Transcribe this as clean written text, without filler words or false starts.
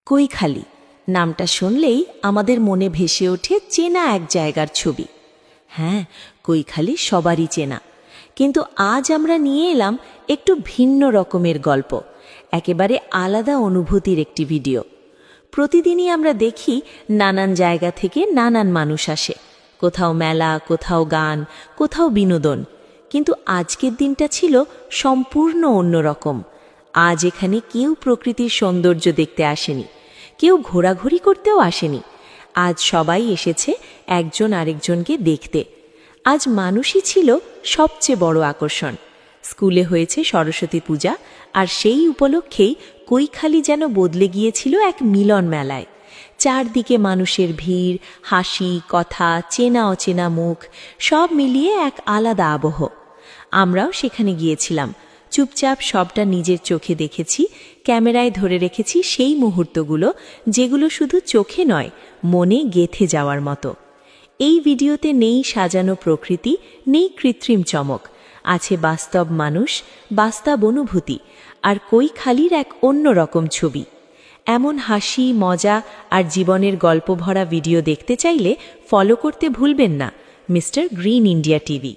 কৈখালী নামটা শুনলেই আমাদের মনে ভেসে ওঠে চেনা এক জায়গার ছবি। হ্যাঁ, কৈখালী সবারই চেনা, কিন্তু আজ আমরা নিয়ে এলাম একটু ভিন্ন রকমের গল্প, একেবারে আলাদা অনুভূতির একটি ভিডিও। প্রতিদিনই আমরা দেখি নানান জায়গা থেকে নানান মানুষ আসে, কোথাও মেলা, কোথাও গান, কোথাও বিনোদন। কিন্তু আজকের দিনটা ছিল সম্পূর্ণ অন্যরকম। আজ এখানে কেউ প্রকৃতির সৌন্দর্য দেখতে আসেনি, কেউ ঘোরাঘুরি করতেও আসেনি। আজ সবাই এসেছে একজন আরেকজনকে দেখতে। আজ মানুষই ছিল সবচেয়ে বড় আকর্ষণ। স্কুলে হয়েছে সরস্বতী পূজা, আর সেই উপলক্ষেই কৈখালী যেন বদলে গিয়েছিল এক মিলন মেলায়। চারদিকে মানুষের ভিড়, হাসি, কথা, চেনা অচেনা মুখ, সব মিলিয়ে এক আলাদা আবহ। আমরাও সেখানে গিয়েছিলাম, চুপচাপ সবটা নিজের চোখে দেখেছি, ক্যামেরায় ধরে রেখেছি সেই মুহূর্তগুলো যেগুলো শুধু চোখে নয়, মনে গেঁথে যাওয়ার মতো। এই ভিডিওতে নেই সাজানো প্রকৃতি, নেই কৃত্রিম চমক, আছে বাস্তব মানুষ, বাস্তব অনুভূতি, আর কৈখালীর এক অন্যরকম ছবি। এমন হাসি, মজা আর জীবনের গল্প ভরা ভিডিও দেখতে চাইলে ফলো করতে ভুলবেন না মিস্টার গ্রিন ইন্ডিয়া টিভি।